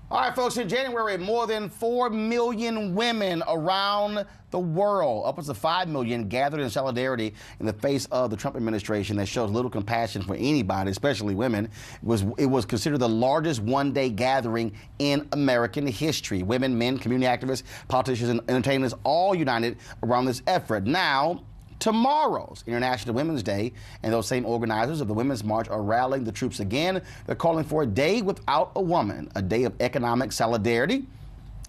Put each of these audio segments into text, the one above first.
All right, folks, in January, more than 4 million women around the world, upwards of 5 million, gathered in solidarity in the face of the Trump administration that shows little compassion for anybody, especially women. It was considered the largest one-day gathering in American history. Women, men, community activists, politicians, and entertainers all united around this effort. Now, tomorrow's International Women's Day, and those same organizers of the Women's March are rallying the troops again. They're calling for a day without a woman, a day of economic solidarity.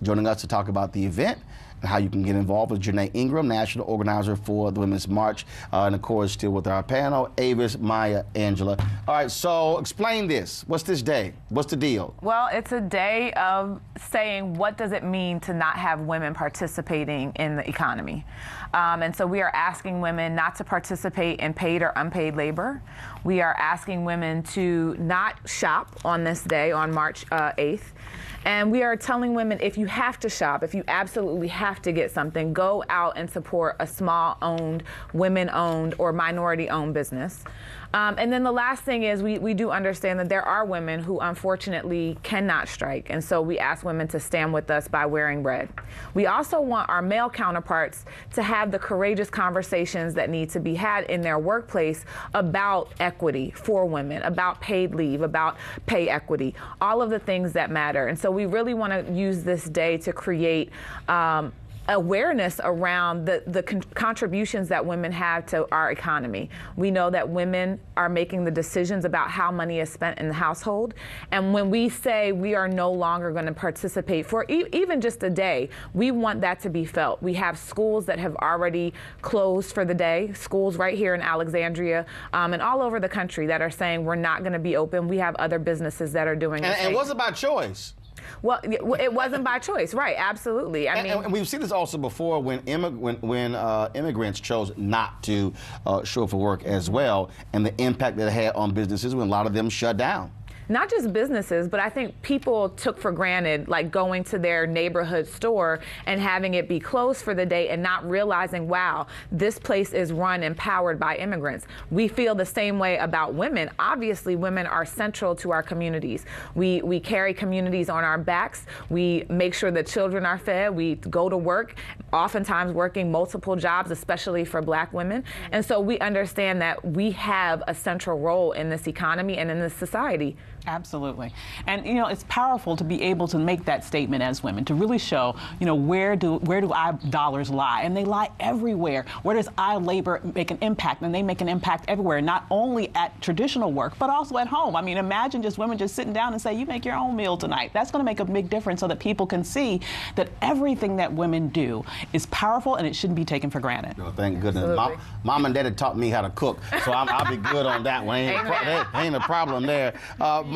Joining us to talk about the event and how you can get involved is Janaye Ingram, national organizer for the Women's March, and of course, still with our panel, Avis, Maya, Angela. All right, so explain this. What's this day? What's the deal? Well, it's a day of saying what does it mean to not have women participating in the economy. And so we are asking women not to participate in paid or unpaid labor. We are asking women to not shop on this day, on March 8th. And we are telling women, if you have to shop, if you absolutely have to get something, go out and support a small-owned, women-owned, or minority-owned business. And then the last thing is we do understand that there are women who unfortunately cannot strike. And so we ask women to stand with us by wearing red. We also want our male counterparts to have the courageous conversations that need to be had in their workplace about equity for women, about paid leave, about pay equity, all of the things that matter. And so we really want to use this day to create awareness around the contributions that women have to our economy. We know that women are making the decisions about how money is spent in the household. And when we say we are no longer going to participate for even just a day, we want that to be felt. We have schools that have already closed for the day, schools right here in Alexandria and all over the country that are saying we're not going to be open. We have other businesses that are doing it. And it wasn't by choice. Well, it wasn't by choice, right? Absolutely. I mean, and we've seen this also before when immigrants chose not to show up for work as well, and the impact that it had on businesses when a lot of them shut down. Not just businesses, but I think people took for granted, like going to their neighborhood store and having it be closed for the day and not realizing, wow, this place is run and powered by immigrants. We feel the same way about women. Obviously, women are central to our communities. We carry communities on our backs. We make sure the children are fed. We go to work, oftentimes working multiple jobs, especially for Black women. And so we understand that we have a central role in this economy and in this society. Absolutely. And, you know, it's powerful to be able to make that statement as women, to really show, you know, where do our dollars lie? And they lie everywhere. Where does our labor make an impact? And they make an impact everywhere, not only at traditional work, but also at home. I mean, imagine just women just sitting down and say, you make your own meal tonight. That's going to make a big difference so that people can see that everything that women do is powerful and it shouldn't be taken for granted. No, thank goodness. Mom and Daddy taught me how to cook, so I'll be good on that one. Ain't a problem there.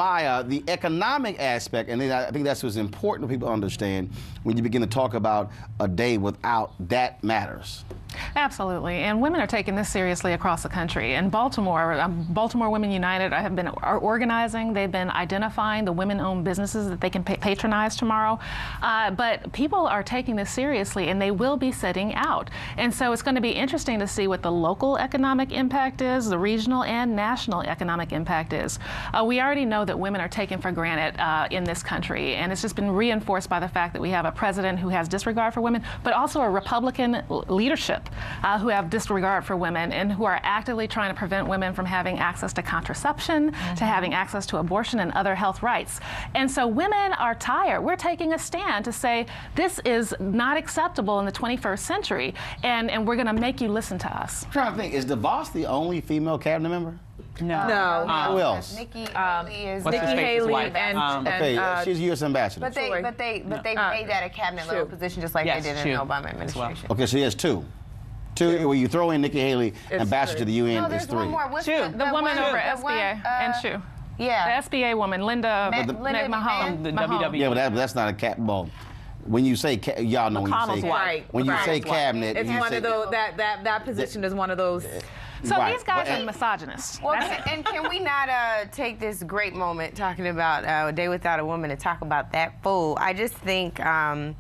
Maya, the economic aspect, and I think that's what's important for people to understand when you begin to talk about a day without that matters. Absolutely, and women are taking this seriously across the country. In Baltimore, Baltimore Women United have been organizing. They've been identifying the women-owned businesses that they can patronize tomorrow. But people are taking this seriously, and they will be sitting out. And so it's going to be interesting to see what the local economic impact is, the regional and national economic impact is. We already know that women are taken for granted in this country, and it's just been reinforced by the fact that we have a president who has disregard for women, but also a Republican leadership who have disregard for women and who are actively trying to prevent women from having access to contraception, to having access to abortion and other health rights. And so women are tired. We're taking a stand to say this is not acceptable in the 21st century, and we're going to make you listen to us. I'm trying to think, is DeVos the only female cabinet member? No. Who else? Nikki Haley is. What's Nikki Haley and she's U.S. ambassador. But they made that a cabinet level position just like they did in the Obama administration. Okay, so he has two. When you throw in Nikki Haley, ambassador to the UN, there's it's three. one more. What's The woman over at SBA and Shu. Yeah. The SBA woman, Linda Mahone. The WW. Yeah, but that's not a cabinet. When you say, y'all know when you say, Right. when you say cabinet, it's one of those, that position is one of those. So Right. these guys are misogynists. Well, and can we not take this great moment talking about A Day Without a Woman to talk about that fool? I just think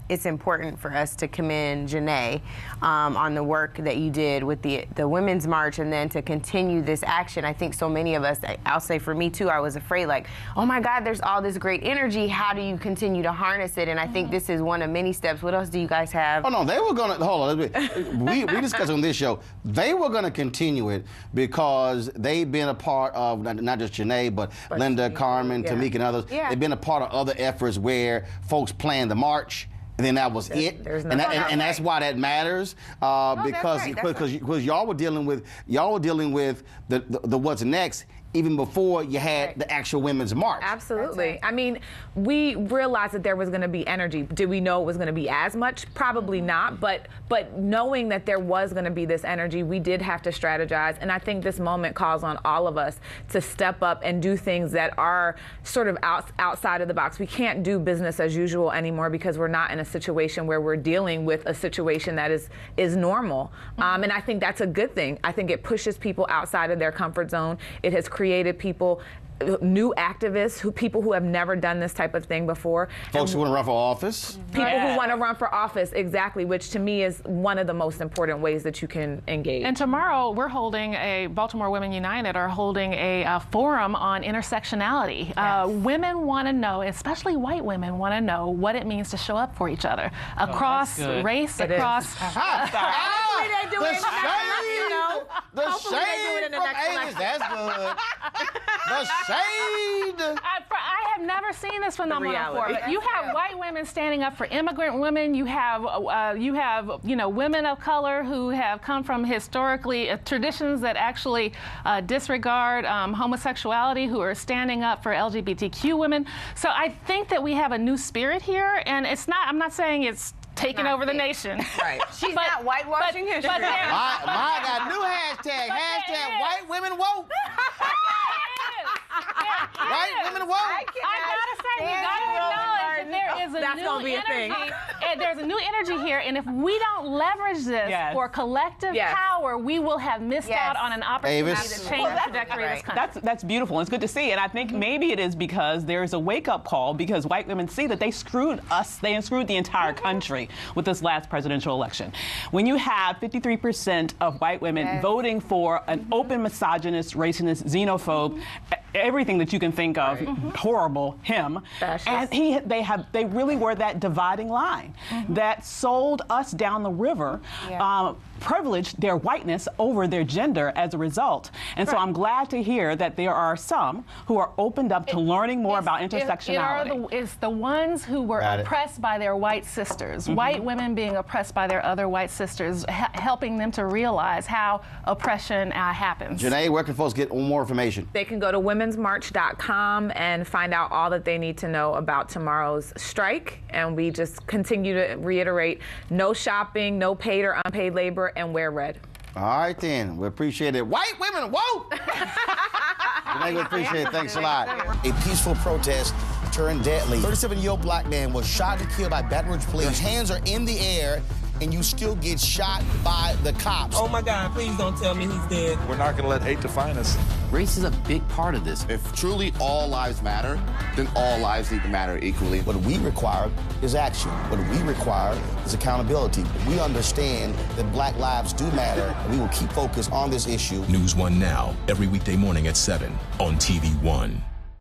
it's important for us to commend Janaye on the work that you did with the Women's March, and then to continue this action. I think so many of us, I'll say for me too, I was afraid, like, oh my God, there's all this great energy. How do you continue to harness it? And I think this is one of many steps. What else do you guys have? Oh no, they were gonna, hold on, we discussed on this show, they were gonna continue it because they've been a part of, not just Janaye, but Linda, Carmen, Tamika, and others. Yeah. They've been a part of other efforts where folks planned the march, and then that was it. And that's why that matters, because y'all were dealing with the what's next even before you had the actual Women's March. Absolutely. I mean, we realized that there was going to be energy. Did we know it was going to be as much? Probably not. But knowing that there was going to be this energy, we did have to strategize. And I think this moment calls on all of us to step up and do things that are sort of outside of the box. We can't do business as usual anymore because we're not in a situation where we're dealing with a situation that is normal. And I think that's a good thing. I think it pushes people outside of their comfort zone. It has created people, new activists, people who have never done this type of thing before. Folks who want to run for office. People who want to run for office, exactly, which to me is one of the most important ways that you can engage. And tomorrow we're holding Baltimore Women United are holding a forum on intersectionality. Yes. Women want to know, especially white women want to know what it means to show up for each other across race, across. Hopefully they do it The shade from 80s, that's good. The shade. I have never seen this phenomenon before. But you have white women standing up for immigrant women. You have women of color who have come from historically traditions that actually disregard homosexuality, who are standing up for LGBTQ women. So I think that we have a new spirit here, and it's not. I'm not saying it's taking over the nation. Right. She's not whitewashing history. My got new hashtag white women woke. White women woke. I gotta say, we gotta acknowledge that there is a new energy. And there's a new energy here, and if we don't leverage this for collective power, we will have missed out on an opportunity to change the trajectory of this country. That's beautiful. It's good to see, and I think maybe it is because there is a wake-up call because white women see that they screwed us, they screwed the entire country with this last presidential election. When you have 53% of white women voting for an open misogynist, racist, xenophobe, everything that you can think of, horrible, him, and they really were that dividing line that sold us down the river, privileged their whiteness over their gender as a result. And so I'm glad to hear that there are some who are opened up to learning more about intersectionality. It's the ones who were oppressed by their white sisters, white women being oppressed by their other white sisters, helping them to realize how oppression happens. Janaye, where can folks get more information? They can go to womensmarch.com and find out all that they need to know about tomorrow's strike. And we just continue to reiterate, no shopping, no paid or unpaid labor, and wear red. All right, then. We appreciate it. White women, whoa! Janaye, we appreciate it. Thanks a lot. A peaceful protest turned deadly. 37-year-old black man was shot and killed by Baton Rouge police. His hands are in the air, and you still get shot by the cops. Oh my God, please don't tell me he's dead. We're not going to let hate define us. Race is a big part of this. If truly all lives matter, then all lives need to matter equally. What we require is action. What we require is accountability. We understand that black lives do matter, and we will keep focused on this issue. NewsOne Now, every weekday morning at 7 on TV1.